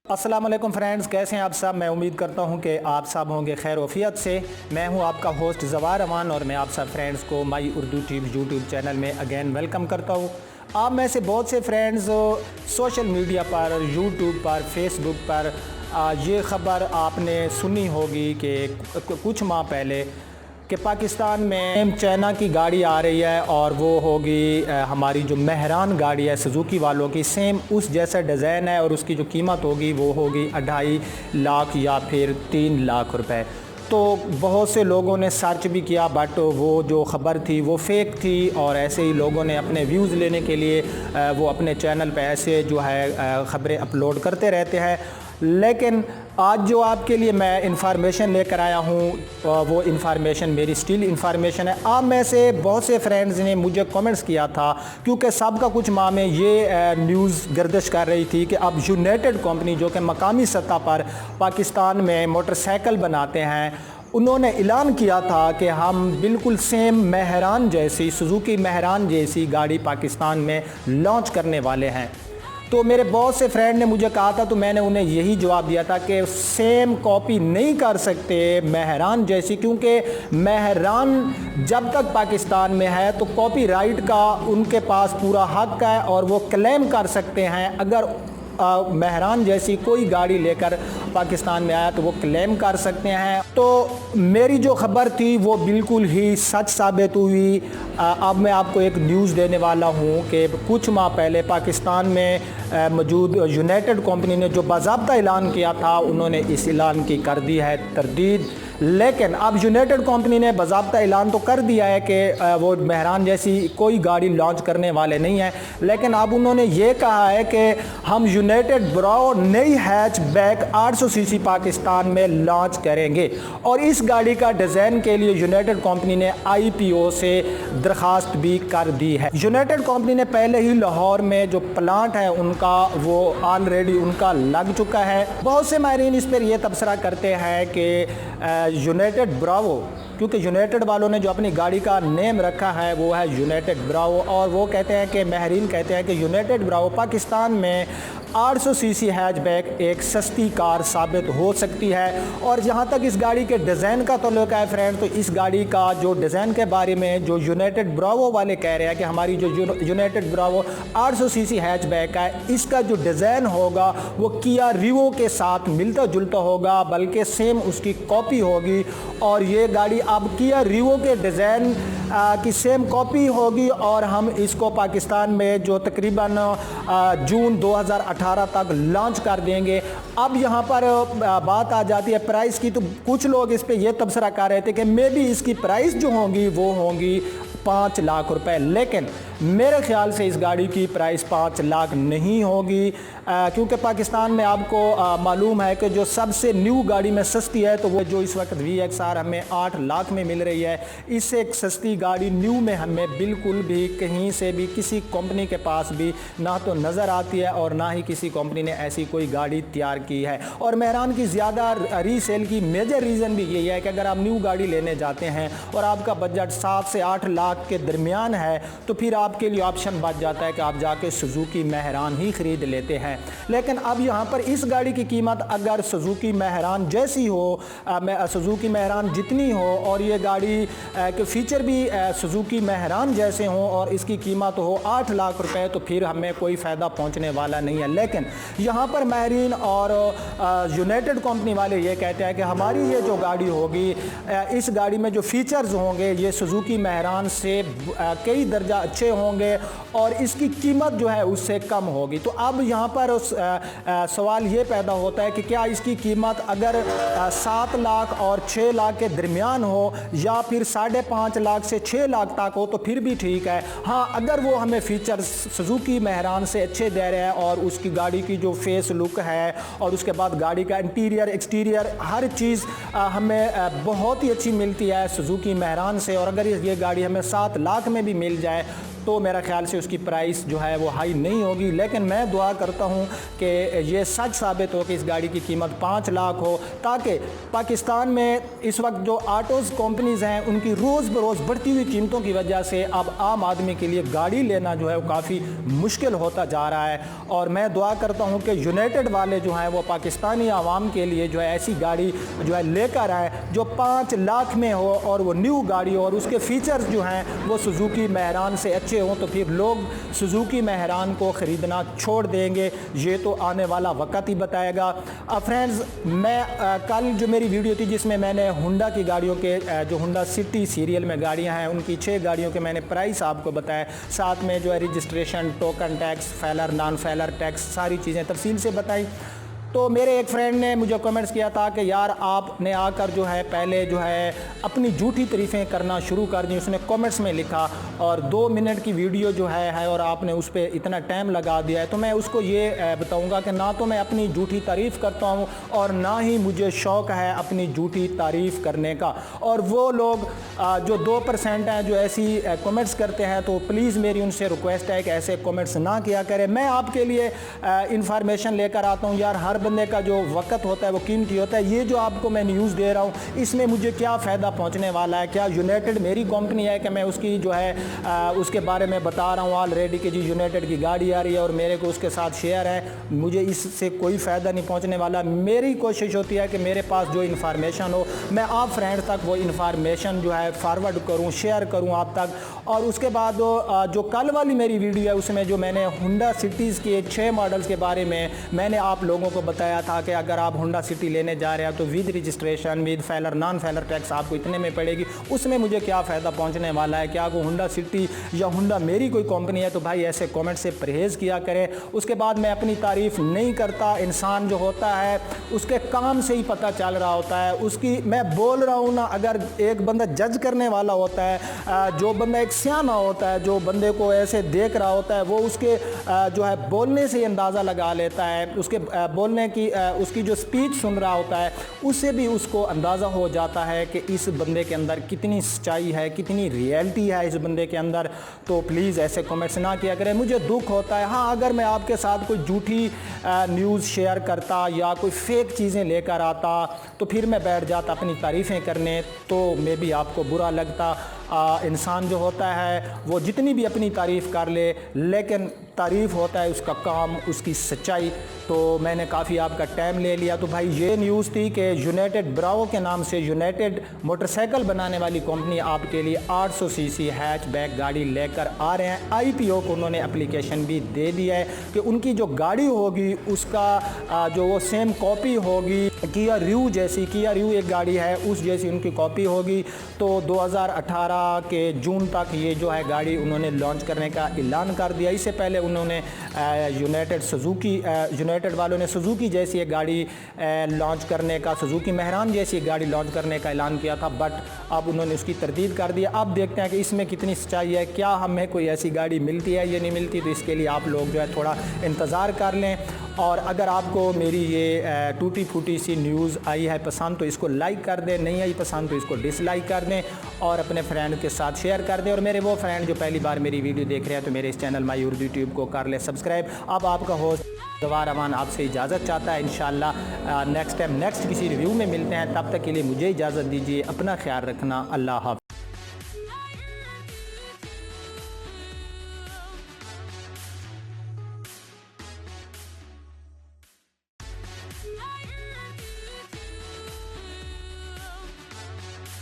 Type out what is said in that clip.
अस्सलाम वालेकुम फ्रेंड्स, कैसे हैं आप सब। मैं उम्मीद करता हूं कि आप सब होंगे खैर वफ़ियत से। मैं हूं आपका होस्ट ज़वार अमान और मैं आप सब फ्रेंड्स को माई उर्दू टीवी यूट्यूब चैनल में अगेन वेलकम करता हूं। आप में से बहुत से फ्रेंड्स सोशल मीडिया पर, यूट्यूब पर, फेसबुक पर ये ख़बर आपने सुनी होगी कि कुछ माह पहले कि पाकिस्तान में चाइना की गाड़ी आ रही है और वो होगी हमारी जो मेहरान गाड़ी है सुजुकी वालों की, सेम उस जैसा डिज़ाइन है और उसकी जो कीमत होगी वो होगी 2.5 लाख या फिर 3 लाख रुपए। तो बहुत से लोगों ने सर्च भी किया बट वो जो ख़बर थी वो फेक थी और ऐसे ही लोगों ने अपने व्यूज़ लेने के लिए वो अपने चैनल पे ऐसे जो है ख़बरें अपलोड करते रहते हैं। लेकिन आज जो आपके लिए मैं इंफॉर्मेशन लेकर आया हूँ वो इंफॉर्मेशन मेरी स्टिल इंफॉर्मेशन है। आप में से बहुत से फ्रेंड्स ने मुझे कमेंट्स किया था क्योंकि सबका कुछ माह में ये न्यूज़ गर्दिश कर रही थी कि अब यूनाइटेड कंपनी जो कि मकामी सतह पर पाकिस्तान में मोटरसाइकिल बनाते हैं, उन्होंने ऐलान किया था कि हम बिल्कुल सेम मेहरान जैसी, सुजुकी मेहरान जैसी गाड़ी पाकिस्तान में लॉन्च करने वाले हैं। तो मेरे बहुत से फ्रेंड ने मुझे कहा था, तो मैंने उन्हें यही जवाब दिया था कि सेम कॉपी नहीं कर सकते मेहरान जैसी, क्योंकि मेहरान जब तक पाकिस्तान में है तो कॉपीराइट का उनके पास पूरा हक है और वो क्लेम कर सकते हैं। अगर मेहरान जैसी कोई गाड़ी लेकर पाकिस्तान में आया तो वो क्लेम कर सकते हैं। तो मेरी जो ख़बर थी वो बिल्कुल ही सच साबित हुई। अब मैं आपको एक न्यूज़ देने वाला हूँ कि कुछ माह पहले पाकिस्तान में मौजूद यूनाइटेड कंपनी ने जो बाज़ाब्ता ऐलान किया था, उन्होंने इस ऐलान की कर दी है तरदीद। लेकिन अब यूनाइटेड कंपनी ने बाज़ाब्ता ऐलान तो कर दिया है कि वो मेहरान जैसी कोई गाड़ी लॉन्च करने वाले नहीं हैं, लेकिन अब उन्होंने ये कहा है कि हम यूनाइटेड ब्रावो नई हैचबैक 800 सीसी पाकिस्तान में लॉन्च करेंगे और इस गाड़ी का डिज़ाइन के लिए यूनाइटेड कंपनी ने IPO से दरख्वास्त भी कर दी है। यूनाइटेड कंपनी ने पहले ही लाहौर में जो प्लांट है उनका वो ऑलरेडी उनका लग चुका है। बहुत से माहिरीन इस पर यह तबसरा करते हैं कि यूनाइटेड ब्रावो, क्योंकि यूनाइटेड वालों ने जो अपनी गाड़ी का नेम रखा है वो है यूनाइटेड ब्रावो, और वो कहते हैं कि माहिरीन कहते हैं कि यूनाइटेड ब्रावो पाकिस्तान में 800 सीसी हैचबैक एक सस्ती कार साबित हो सकती है। और जहाँ तक इस गाड़ी के डिज़ाइन का ताल्लुक है फ्रेंड, तो इस गाड़ी का जो डिज़ाइन के बारे में जो यूनाइटेड ब्रावो वाले कह रहे हैं कि हमारी जो यूनाइटेड ब्रावो 800 सीसी हैचबैक है, इसका जो डिज़ाइन होगा वो किया रिवो के साथ मिलता जुलता होगा, बल्कि सेम उसकी कॉपी होगी। और ये गाड़ी अब किया रिवो के डिज़ाइन की सेम कॉपी होगी और हम इसको पाकिस्तान में जो तकरीबन जून 2018 तक लॉन्च कर देंगे। अब यहाँ पर बात आ जाती है प्राइस की, तो कुछ लोग इस पे ये तबसरा कर रहे थे कि मे बी इसकी प्राइस जो होंगी वो होंगी 5 लाख रुपए, लेकिन मेरे ख्याल से इस गाड़ी की प्राइस 5 लाख नहीं होगी, क्योंकि पाकिस्तान में आपको मालूम है कि जो सबसे न्यू गाड़ी में सस्ती है तो वो जो इस वक्त VXR हमें 8 लाख में मिल रही है। इससे एक सस्ती गाड़ी न्यू में हमें बिल्कुल भी कहीं से भी किसी कंपनी के पास भी ना तो नज़र आती है और ना ही किसी कंपनी ने ऐसी कोई गाड़ी तैयार की है। और मेहरान की ज़्यादा रीसेल की मेजर रीज़न भी यही है कि अगर आप न्यू गाड़ी लेने जाते हैं और आपका बजट 7 से 8 लाख के दरमियान है तो फिर आपके लिए ऑप्शन बच जाता है कि आप जाके सुजुकी मेहरान ही ख़रीद लेते हैं। लेकिन अब यहाँ पर इस गाड़ी की कीमत अगर सुजुकी मेहरान जैसी हो, सुजुकी मेहरान जितनी हो और ये गाड़ी के फ़ीचर भी सुजुकी मेहरान जैसे हों और इसकी कीमत हो 8 लाख रुपए, तो फिर हमें कोई फ़ायदा पहुँचने वाला नहीं है। लेकिन यहाँ पर माहिरीन और यूनाइटेड कंपनी वाले ये कहते हैं कि हमारी ये जो गाड़ी होगी, इस गाड़ी में जो फ़ीचर्स होंगे ये सुजुकी मेहरान से कई दर्जा अच्छे होंगे और इसकी कीमत जो है उससे कम होगी। तो अब यहाँ पर सवाल ये पैदा होता है कि क्या इसकी कीमत अगर 7 लाख और 6 लाख के दरमियान हो या फिर 5.5 लाख से 6 लाख तक हो तो फिर भी ठीक है। हाँ, अगर वो हमें फीचर्स सुजुकी मेहरान से अच्छे दे रहे हैं और उसकी गाड़ी की जो फेस लुक है और उसके बाद गाड़ी का इंटीरियर एक्सटीरियर हर चीज़ हमें बहुत ही अच्छी मिलती है सुजुकी मेहरान से, और अगर ये गाड़ी हमें 7 लाख में भी मिल जाए तो मेरा ख्याल से उसकी प्राइस जो है वो हाई नहीं होगी। लेकिन मैं दुआ करता हूँ कि ये सच साबित हो कि इस गाड़ी की कीमत 5 लाख हो, ताकि पाकिस्तान में इस वक्त जो ऑटोज़ कंपनीज़ हैं उनकी रोज़ बरोज़ बढ़ती हुई कीमतों की वजह से अब आम आदमी के लिए गाड़ी लेना जो है वो काफ़ी मुश्किल होता जा रहा है। और मैं दुआ करता हूँ कि यूनाइटेड वाले जो हैं वो पाकिस्तानी आवाम के लिए जो है ऐसी गाड़ी जो है लेकर आए जो 5 लाख में हो और वो न्यू गाड़ी हो और उसके फीचर्स जो हैं वो सुजुकी मेहरान से अच्छे हों, तो फिर लोग सुजुकी मेहरान को ख़रीदना छोड़ देंगे। ये तो आने वाला वक्त ही बताएगा। फ्रेंड्स, मैं कल जो मेरी वीडियो थी जिसमें मैंने हुंडा की गाड़ियों के जो हुंडा सिटी सीरियल में गाड़ियां हैं उनकी 6 गाड़ियों के मैंने प्राइस आपको बताया, साथ में जो है registration, token tax, failure non failure tax, सारी चीज़ें तफसील से बताई। तो मेरे एक फ्रेंड ने मुझे कमेंट्स किया था कि यार आपने आकर जो है पहले जो है अपनी झूठी तारीफ़ें करना शुरू कर दी। उसने कमेंट्स में लिखा और 2 मिनट की वीडियो जो है और आपने उस पर इतना टाइम लगा दिया है। तो मैं उसको ये बताऊंगा कि ना तो मैं अपनी झूठी तारीफ़ करता हूं और ना ही मुझे शौक़ है अपनी झूठी तारीफ़ करने का। और वो लोग जो 2% हैं जो ऐसी कमेंट्स करते हैं, तो प्लीज़ मेरी उनसे रिक्वेस्ट है कि ऐसे कमेंट्स ना किया करें। मैं आपके लिए इंफॉर्मेशन लेकर आता हूँ यार। हर बंदे का जो वक्त होता है वो कीमती होता है। ये जो आपको मैं न्यूज़ दे रहा हूँ इसमें मुझे क्या फ़ायदा पहुँचने वाला है? क्या यूनाइटेड मेरी कंपनी है कि मैं उसकी जो है उसके बारे में बता रहा हूँ ऑलरेडी कि जी यूनाइटेड की गाड़ी आ रही है और मेरे को उसके साथ शेयर है, मुझे इससे कोई फ़ायदा नहीं पहुँचने वाला। मेरी कोशिश होती है कि मेरे पास जो इन्फॉर्मेशन हो मैं आप फ्रेंड तक वो इन्फॉर्मेशन जो है फॉरवर्ड करूँ, शेयर करूँ आप तक। और उसके बाद जो कल वाली मेरी वीडियो है उसमें जो मैंने हुंडा सिटीज़ के 6 मॉडल्स के बारे में मैंने आप लोगों को बताया था कि अगर आप हुंडा सिटी लेने जा रहे हैं तो with registration, with failure non failure tax आपको इतने में पड़ेगी। उसमें मुझे क्या फ़ायदा पहुंचने वाला है? क्या वो हुंडा सिटी या हुंडा मेरी कोई कंपनी है? तो भाई ऐसे कमेंट से परहेज़ किया करें। उसके बाद मैं अपनी तारीफ़ नहीं करता। इंसान जो होता है उसके काम से ही पता चल रहा होता है उसकी। मैं बोल रहा हूँ ना, अगर एक बंदा जज करने वाला होता है, जो बंदा एक सियाना होता है, जो बंदे को ऐसे देख रहा होता है, वो उसके जो है बोलने से ही अंदाज़ा लगा लेता है, उसके बोलने की उसकी जो स्पीच सुन रहा होता है उससे भी उसको अंदाज़ा हो जाता है कि इस बंदे के अंदर कितनी सच्चाई है, कितनी रियलिटी है इस बंदे के अंदर। तो प्लीज़ ऐसे कमेंट्स ना किया करें, मुझे दुख होता है। हाँ, अगर मैं आपके साथ कोई झूठी न्यूज़ शेयर करता या कोई फेक चीज़ें लेकर आता तो फिर मैं बैठ जाता अपनी तारीफ़ें करने, तो मे भी आपको बुरा लगता। इंसान जो होता है वो जितनी भी अपनी तारीफ़ कर ले, लेकिन तारीफ़ होता है उसका काम, उसकी सच्चाई। तो मैंने काफ़ी आपका टाइम ले लिया। तो भाई ये न्यूज़ थी कि यूनाइटेड ब्रावो के नाम से यूनाइटेड मोटरसाइकिल बनाने वाली कंपनी आपके लिए 800 सीसी हैचबैक गाड़ी लेकर आ रहे हैं। IPO को उन्होंने एप्लीकेशन भी दे दिया है कि उनकी जो गाड़ी होगी उसका जो वो सेम कॉपी होगी किया रियो जैसी। किया रियो एक गाड़ी है उस जैसी उनकी कॉपी होगी। तो 2018 के जून तक ये जो है गाड़ी उन्होंने लॉन्च करने का ऐलान कर दिया। इससे पहले उन्होंने यूनाइटेड वालों ने सुजुकी जैसी एक गाड़ी लॉन्च करने का, सुजुकी मेहरान जैसी एक गाड़ी लॉन्च करने का ऐलान किया था, बट अब उन्होंने उसकी तरदीद कर दिया। अब देखते हैं कि इसमें कितनी सच्चाई है, क्या हमें कोई ऐसी गाड़ी मिलती है या नहीं मिलती। तो इसके लिए आप लोग जो है थोड़ा इंतज़ार कर लें। और अगर आपको मेरी ये टूटी फूटी सी न्यूज़ आई है पसंद तो इसको लाइक कर दें, नहीं आई पसंद तो इसको डिसलाइक कर दें और अपने फ्रेंड के साथ शेयर कर दें। और मेरे वो फ्रेंड जो पहली बार मेरी वीडियो देख रहे हैं तो मेरे इस चैनल माई उर्दू यूट्यूब को कर ले सब्सक्राइब। अब आपका होस्ट जवार अमान आपसे इजाज़त चाहता है। इंशाल्लाह नेक्स्ट टाइम नेक्स्ट किसी रिव्यू में मिलते हैं। तब तक के लिए मुझे इजाज़त दीजिए। अपना ख्याल रखना। अल्लाह हाफ़िज़।